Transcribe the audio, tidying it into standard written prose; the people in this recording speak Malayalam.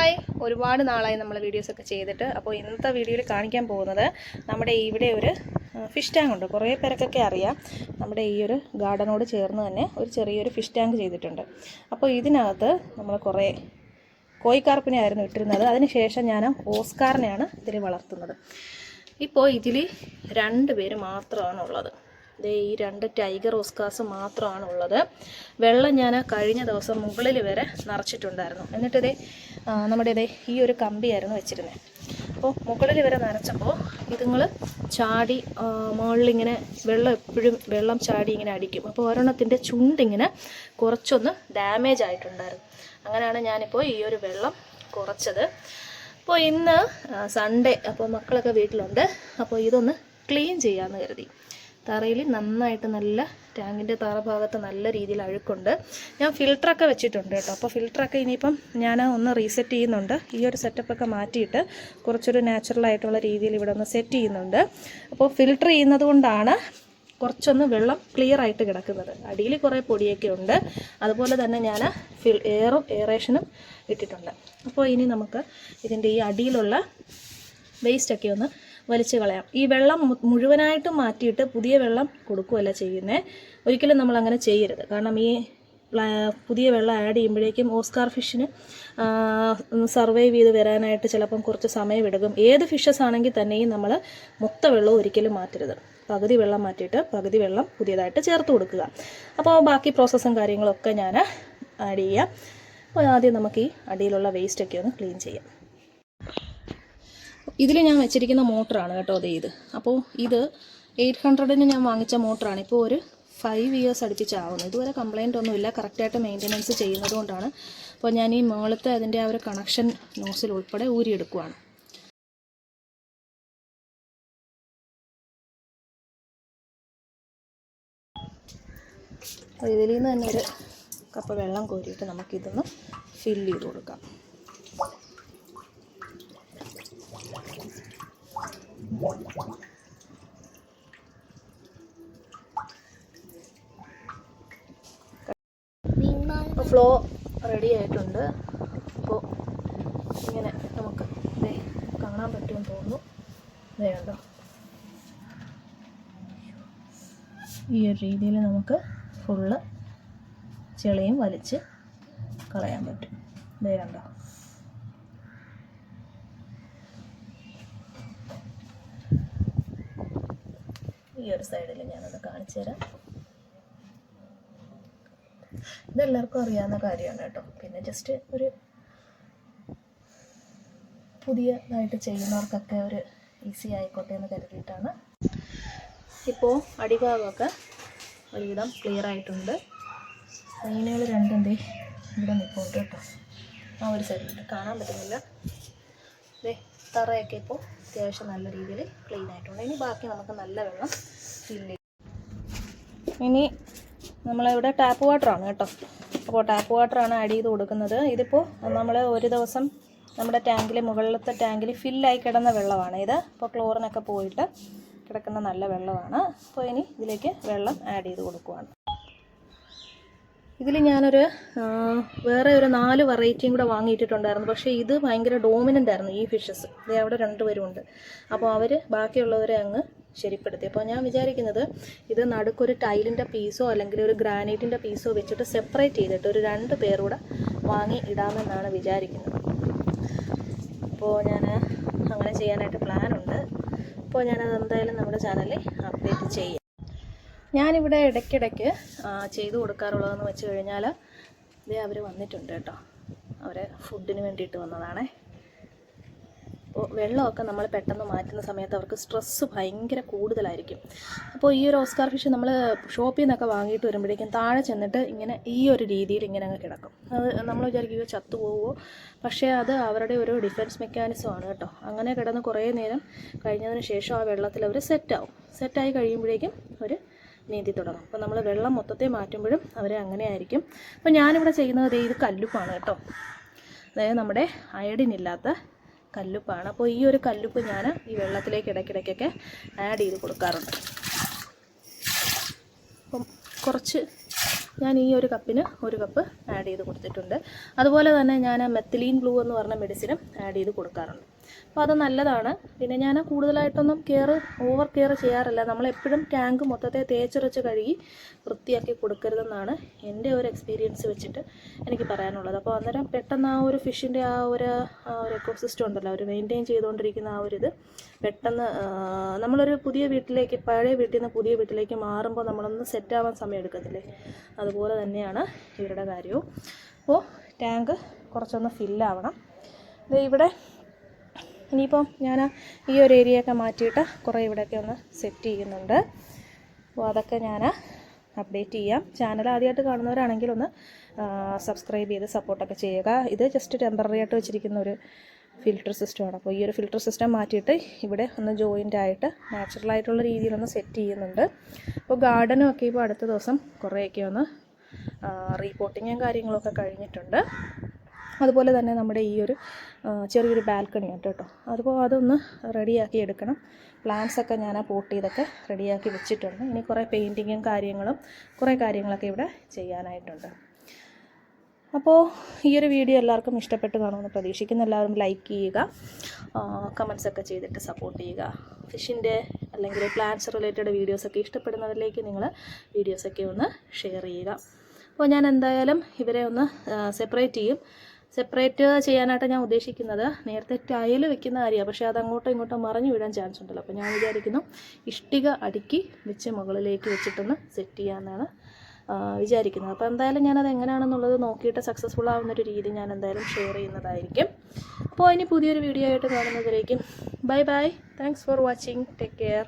ഹായ്, ഒരുപാട് നാളായി നമ്മൾ വീഡിയോസൊക്കെ ചെയ്തിട്ട്. അപ്പോൾ ഇന്നത്തെ വീഡിയോയിൽ കാണിക്കാൻ പോകുന്നത് നമ്മുടെ ഇവിടെ ഒരു ഫിഷ് ടാങ്ക് ഉണ്ട്. കുറേ പേർക്കൊക്കെ അറിയാം, നമ്മുടെ ഈ ഒരു ഗാർഡനോട് ചേർന്ന് തന്നെ ഒരു ചെറിയൊരു ഫിഷ് ടാങ്ക് ചെയ്തിട്ടുണ്ട്. അപ്പോൾ ഇതിനകത്ത് നമ്മൾ കുറേ കോഴിക്കാർപ്പിനെ ആയിരുന്നു ഇട്ടിരുന്നത്. അതിനുശേഷം ഞാൻ ഓസ്കാറിനെയാണ് ഇതിൽ വളർത്തുന്നത്. ഇപ്പോൾ ഇതിൽ 2 പേര് മാത്രമാണുള്ളത്. ഈ 2 ടൈഗർ ഓസ്കാർസ് മാത്രമാണുള്ളത്. വെള്ളം ഞാൻ കഴിഞ്ഞ ദിവസം മുകളിൽ വരെ നിറച്ചിട്ടുണ്ടായിരുന്നു. എന്നിട്ട് നമ്മുടെ ഈ ഒരു കമ്പിയായിരുന്നു വെച്ചിരുന്നത്. അപ്പോൾ മുകളിൽ വരെ നിറച്ചപ്പോൾ ഇതുങ്ങൾ ചാടി മുകളിലിങ്ങനെ വെള്ളം ചാടി ഇങ്ങനെ അടിക്കും. അപ്പോൾ ഒരെണ്ണത്തിൻ്റെ ചുണ്ടിങ്ങനെ കുറച്ചൊന്ന് ഡാമേജ് ആയിട്ടുണ്ടായിരുന്നു. അങ്ങനെയാണ് ഞാനിപ്പോൾ ഈ ഒരു വെള്ളം കുറച്ചത്. അപ്പോൾ ഇന്ന് സൺഡേ, അപ്പോൾ മക്കളൊക്കെ വീട്ടിലുണ്ട്. അപ്പോൾ ഇതൊന്ന് ക്ലീൻ ചെയ്യാമെന്ന് കരുതി. തറയിൽ നന്നായിട്ട് നല്ല ടാങ്കിൻ്റെ തറ ഭാഗത്ത് നല്ല രീതിയിൽ അഴുക്കുണ്ട്. ഞാൻ ഫിൽറ്ററൊക്കെ വെച്ചിട്ടുണ്ട് കേട്ടോ. അപ്പോൾ ഫിൽറ്ററൊക്കെ ഇനിയിപ്പം ഞാൻ ഒന്ന് റീസെറ്റ് ചെയ്യുന്നുണ്ട്. ഈ ഒരു സെറ്റപ്പൊക്കെ മാറ്റിയിട്ട് കുറച്ചൊരു നാച്ചുറലായിട്ടുള്ള രീതിയിൽ ഇവിടെ ഒന്ന് സെറ്റ് ചെയ്യുന്നുണ്ട്. അപ്പോൾ ഫിൽറ്റർ ചെയ്യുന്നത് കൊണ്ടാണ് കുറച്ചൊന്ന് വെള്ളം ക്ലിയർ ആയിട്ട് കിടക്കുന്നത്. അടിയിൽ കുറേ പൊടിയൊക്കെ ഉണ്ട്. അതുപോലെ തന്നെ ഞാൻ എയറേഷനും ഇട്ടിട്ടുണ്ട്. അപ്പോൾ ഇനി നമുക്ക് ഇതിൻ്റെ ഈ അടിയിലുള്ള വേസ്റ്റൊക്കെ ഒന്ന് വലിച്ചു കളയാം. ഈ വെള്ളം മുഴുവനായിട്ടും മാറ്റിയിട്ട് പുതിയ വെള്ളം കൊടുക്കുകയല്ല ചെയ്യുന്നത്. ഒരിക്കലും നമ്മൾ അങ്ങനെ ചെയ്യരുത്. കാരണം ഈ പുതിയ വെള്ളം ആഡ് ചെയ്യുമ്പോഴേക്കും ഓസ്കാർ ഫിഷിന് സർവൈവ് ചെയ്ത് വരാനായിട്ട് ചിലപ്പം കുറച്ച് സമയമെടുക്കും. ഏത് ഫിഷസ് ആണെങ്കിൽ തന്നെയും നമ്മൾ മൊത്ത വെള്ളവും ഒരിക്കലും മാറ്റരുത്. പകുതി വെള്ളം മാറ്റിയിട്ട് പകുതി വെള്ളം പുതിയതായിട്ട് ചേർത്ത് കൊടുക്കുക. അപ്പോൾ ബാക്കി പ്രോസസ്സും കാര്യങ്ങളൊക്കെ ഞാൻ ആഡ് ചെയ്യാം. അപ്പോൾ ആദ്യം നമുക്ക് ഈ അടിയിലുള്ള വേസ്റ്റൊക്കെ ഒന്ന് ക്ലീൻ ചെയ്യാം. ഇതിൽ ഞാൻ വെച്ചിരിക്കുന്ന മോട്ടറാണ് കേട്ടോ ഇത്. അപ്പോൾ ഇത് 800-ന് ഞാൻ വാങ്ങിച്ച മോട്ടറാണ്. ഇപ്പോൾ ഒരു 5 ഇയേഴ്സ് അടുപ്പിച്ചാവുന്നു. ഇതുവരെ കംപ്ലയിൻ്റ് ഒന്നുമില്ല. കറക്റ്റായിട്ട് മെയിൻ്റനൻസ് ചെയ്യുന്നത് കൊണ്ടാണ്. അപ്പോൾ ഞാൻ ഈ മുകളിലത്തെ അതിൻ്റെ ആ ഒരു കണക്ഷൻ നോസിൽ ഉൾപ്പെടെ ഊരിയെടുക്കുവാണ്. അപ്പോൾ ഇതിൽ നിന്ന് തന്നെ ഒരു കപ്പ് വെള്ളം കോരിയിട്ട് നമുക്കിതൊന്ന് ഫില്ല് ചെയ്ത് കൊടുക്കാം. ഫ്ലോ റെഡി ആയിട്ടുണ്ട്. അപ്പോൾ ഇങ്ങനെ നമുക്ക് കാണാൻ പറ്റുമെന്ന് തോന്നുന്നു. കണ്ടോ, ഈ ഒരു രീതിയിൽ നമുക്ക് ഫുള്ള് ചെളിയും വലിച്ച് കളയാൻ പറ്റും. കണ്ടോ, ഈ ഒരു സൈഡിൽ ഞാനത് കാണിച്ചു തരാം. ഇതെല്ലാവർക്കും അറിയാവുന്ന കാര്യമാണ് കേട്ടോ. പിന്നെ ജസ്റ്റ് ഒരു പുതിയതായിട്ട് ചെയ്യുന്നവർക്കൊക്കെ ഒരു ഈസി ആയിക്കോട്ടെ എന്ന് കരുതിയിട്ടാണ്. ഇപ്പോൾ അടിഭാഗമൊക്കെ ഒരുവിധം ക്ലിയർ ആയിട്ടുണ്ട്. മീനുകൾ 2 ഇവിടെ നിൽപ്പുണ്ട് കേട്ടോ. ആ ഒരു സൈഡിൽ കാണാൻ പറ്റുന്നില്ല. തറയൊക്കെ ഇപ്പോൾ അത്യാവശ്യം നല്ല രീതിയിൽ ക്ലീൻ ആയിട്ടുണ്ട്. ഇനി ബാക്കി നമുക്ക് നല്ല വെള്ളം ഫില്ല് ചെയ്യും. ഇനി നമ്മളിവിടെ ടാപ്പ് വാട്ടറാണ് കേട്ടോ. അപ്പോൾ ടാപ്പ് വാട്ടറാണ് ആഡ് ചെയ്ത് കൊടുക്കുന്നത്. ഇതിപ്പോൾ നമ്മൾ ഒരു ദിവസം നമ്മുടെ ടാങ്കിൽ, മുകളിലത്തെ ടാങ്കിൽ ഫില്ലായി കിടന്ന വെള്ളമാണ് ഇത്. ഇപ്പോൾ ക്ലോറിനൊക്കെ പോയിട്ട് കിടക്കുന്ന നല്ല വെള്ളമാണ്. അപ്പോൾ ഇനി ഇതിലേക്ക് വെള്ളം ആഡ് ചെയ്ത് കൊടുക്കുവാണ്. ഇതിൽ ഞാനൊരു വേറെ ഒരു 4 വെറൈറ്റിയും കൂടെ വാങ്ങിയിട്ടുണ്ടായിരുന്നു. പക്ഷേ ഇത് ഭയങ്കര ഡോമിനൻ്റ് ആയിരുന്നു ഈ ഫിഷസ്. ഇത് അവിടെ 2 പേരുമുണ്ട്. അപ്പോൾ അവർ ബാക്കിയുള്ളവരെ അങ്ങ് ശരിപ്പെടുത്തി. അപ്പോൾ ഞാൻ വിചാരിക്കുന്നത് ഇത് നടുക്കൊരു ടൈലിൻ്റെ പീസോ അല്ലെങ്കിൽ ഒരു ഗ്രാനൈറ്റിൻ്റെ പീസോ വെച്ചിട്ട് സെപ്പറേറ്റ് ചെയ്തിട്ട് ഒരു 2 പേരൂടെ വാങ്ങി ഇടാമെന്നാണ് വിചാരിക്കുന്നത്. അപ്പോൾ ഞാൻ അങ്ങനെ ചെയ്യാനായിട്ട് പ്ലാനുണ്ട്. അപ്പോൾ ഞാനത് എന്തായാലും നമ്മുടെ ചാനലിൽ അപ്ഡേറ്റ് ചെയ്യാം. ഞാനിവിടെ ഇടയ്ക്കിടയ്ക്ക് ചെയ്തു കൊടുക്കാറുള്ളതെന്ന് വെച്ച് കഴിഞ്ഞാൽ അവർ വന്നിട്ടുണ്ട് കേട്ടോ. അവരെ ഫുഡിന് വേണ്ടിയിട്ട് വന്നതാണേ. അപ്പോൾ വെള്ളമൊക്കെ നമ്മൾ പെട്ടെന്ന് മാറ്റുന്ന സമയത്ത് അവർക്ക് സ്ട്രെസ്സ് ഭയങ്കര കൂടുതലായിരിക്കും. അപ്പോൾ ഈ ഒരു ഓസ്കാർ ഫിഷ് നമ്മൾ ഷോപ്പിൽ നിന്നൊക്കെ വാങ്ങിയിട്ട് വരുമ്പോഴേക്കും താഴെ ചെന്നിട്ട് ഇങ്ങനെ ഈ ഒരു രീതിയിൽ ഇങ്ങനെ അങ്ങ് കിടക്കും. അത് നമ്മൾ വിചാരിക്കുക ചത്തുപോകുമോ, പക്ഷേ അത് അവരുടെ ഒരു ഡിഫൻസ് മെക്കാനിസമാണ് കേട്ടോ. അങ്ങനെ കിടന്ന് കുറേ നേരം കഴിഞ്ഞതിന് ശേഷം ആ വെള്ളത്തിൽ അവർ സെറ്റായി കഴിയുമ്പോഴേക്കും അവർ നീന്തി തുടങ്ങും. അപ്പോൾ നമ്മൾ വെള്ളം മൊത്തത്തെ മാറ്റുമ്പോഴും അവരെ അങ്ങനെ ആയിരിക്കും. അപ്പോൾ ഞാനിവിടെ ചെയ്യുന്നത് ഇത് കല്ലുപ്പാണ് കേട്ടോ. അതായത് നമ്മുടെ അയഡിൻ ഇല്ലാത്ത കല്ലുപ്പാണ്. അപ്പോൾ ഈ ഒരു കല്ലുപ്പ് ഞാൻ ഈ വെള്ളത്തിലേക്ക് ഇടയ്ക്കിടയ്ക്കൊക്കെ ആഡ് ചെയ്ത് കൊടുക്കാറുണ്ട്. അപ്പം കുറച്ച് ഞാൻ ഈ ഒരു കപ്പിന് 1 കപ്പ് ആഡ് ചെയ്ത് കൊടുത്തിട്ടുണ്ട്. അതുപോലെ തന്നെ ഞാൻ മെത്തിലീൻ ബ്ലൂ എന്ന് പറഞ്ഞ മെഡിസിനും ആഡ് ചെയ്ത് കൊടുക്കാറുണ്ട്. അപ്പോൾ അത് നല്ലതാണ്. പിന്നെ ഞാൻ കൂടുതലായിട്ടൊന്നും ഓവർ കെയർ ചെയ്യാറില്ല. നമ്മളെപ്പോഴും ടാങ്ക് മൊത്തത്തെ തേച്ചുരച്ച് കഴുകി വൃത്തിയാക്കി കൊടുക്കരുതെന്നാണ് എൻ്റെ ഒരു എക്സ്പീരിയൻസ് വെച്ചിട്ട് എനിക്ക് പറയാനുള്ളത്. അപ്പോൾ അന്നേരം പെട്ടെന്ന് ആ ഒരു ഫിഷിൻ്റെ ആ ഒരു എക്കോസിസ്റ്റം ഉണ്ടല്ലോ, അവർ മെയിൻറ്റെയിൻ ചെയ്തുകൊണ്ടിരിക്കുന്ന ആ ഒരു ഇത് പെട്ടെന്ന് നമ്മളൊരു പുതിയ വീട്ടിലേക്ക്, പഴയ വീട്ടിൽ നിന്ന് പുതിയ വീട്ടിലേക്ക് മാറുമ്പോൾ നമ്മളൊന്ന് സെറ്റാവാൻ സമയം എടുക്കത്തില്ലേ, അതുപോലെ തന്നെയാണ് ഇവരുടെ കാര്യവും. അപ്പോൾ ടാങ്ക് കുറച്ചൊന്ന് ഫില്ലാവണം. ഇവിടെ ഇനിയിപ്പം ഞാൻ ഈ ഒരു ഏരിയയൊക്കെ മാറ്റിയിട്ട് കുറേ ഇവിടെയൊക്കെ ഒന്ന് സെറ്റ് ചെയ്യുന്നുണ്ട്. അപ്പോൾ അതൊക്കെ ഞാൻ അപ്ഡേറ്റ് ചെയ്യാം. ചാനൽ ആദ്യമായിട്ട് കാണുന്നവരാണെങ്കിൽ ഒന്ന് സബ്സ്ക്രൈബ് ചെയ്ത് സപ്പോർട്ടൊക്കെ ചെയ്യുക. ഇത് ജസ്റ്റ് ടെമ്പററി ആയിട്ട് വെച്ചിരിക്കുന്ന ഒരു ഫിൽറ്റർ സിസ്റ്റമാണ്. അപ്പോൾ ഈ ഒരു ഫിൽറ്റർ സിസ്റ്റം മാറ്റിയിട്ട് ഇവിടെ ഒന്ന് ജോയിൻ്റ് ആയിട്ട് നാച്ചുറലായിട്ടുള്ള രീതിയിലൊന്ന് സെറ്റ് ചെയ്യുന്നുണ്ട്. അപ്പോൾ ഗാർഡനും ഒക്കെ ഇപ്പോൾ അടുത്ത ദിവസം കുറേയൊക്കെ ഒന്ന് റീപോർട്ടിങ്ങും കാര്യങ്ങളൊക്കെ കഴിഞ്ഞിട്ടുണ്ട്. അതുപോലെ തന്നെ നമ്മുടെ ഈ ഒരു ചെറിയൊരു ബാൽക്കണി ഉണ്ട് കേട്ടോ, അതിപ്പോൾ അതൊന്ന് റെഡിയാക്കി എടുക്കണം. പ്ലാന്റ്സൊക്കെ ഞാൻ പോട്ട് ചെയ്തൊക്കെ റെഡിയാക്കി വെച്ചിട്ടുണ്ട്. ഇനി കുറേ പെയിൻറ്റിങ്ങും കുറേ കാര്യങ്ങളൊക്കെ ഇവിടെ ചെയ്യാനായിട്ടുണ്ട്. അപ്പോൾ ഈ ഒരു വീഡിയോ എല്ലാവർക്കും ഇഷ്ടപ്പെട്ട് കാണുമെന്ന് പ്രതീക്ഷിക്കുന്നു. എല്ലാവരും ലൈക്ക് ചെയ്യുക, കമൻസൊക്കെ ചെയ്തിട്ട് സപ്പോർട്ട് ചെയ്യുക. ഫിഷിൻ്റെ അല്ലെങ്കിൽ പ്ലാന്റ്സ് റിലേറ്റഡ് വീഡിയോസൊക്കെ ഇഷ്ടപ്പെടുന്നവരിലേക്ക് നിങ്ങൾ വീഡിയോസൊക്കെ ഒന്ന് ഷെയർ ചെയ്യുക. അപ്പോൾ ഞാൻ എന്തായാലും ഇവരെ ഒന്ന് സെപ്പറേറ്റ് ചെയ്യാനായിട്ട് ഞാൻ ഉദ്ദേശിക്കുന്നത്. നേരത്തെ ടൈൽ വെക്കുന്ന കാര്യമാണ്, പക്ഷേ അത് അങ്ങോട്ടും ഇങ്ങോട്ടും മറിഞ്ഞു വീഴാൻ ചാൻസ് ഉണ്ടല്ലോ. അപ്പോൾ ഞാൻ വിചാരിക്കുന്നു ഇഷ്ടിക അടുക്കി വെച്ച് മുകളിലേക്ക് വെച്ചിട്ടൊന്ന് സെറ്റ് ചെയ്യാമെന്നാണ് വിചാരിക്കുന്നത്. അപ്പോൾ എന്തായാലും ഞാനത് എങ്ങനെയാണെന്നുള്ളത് നോക്കിയിട്ട് സക്സസ്ഫുൾ ആവുന്നൊരു രീതി ഞാൻ എന്തായാലും ഷെയർ ചെയ്യുന്നതായിരിക്കും. അപ്പോൾ ഇനി പുതിയൊരു വീഡിയോ ആയിട്ട് കാണുന്നതിലേക്കും bye. Thanks for watching. Take care.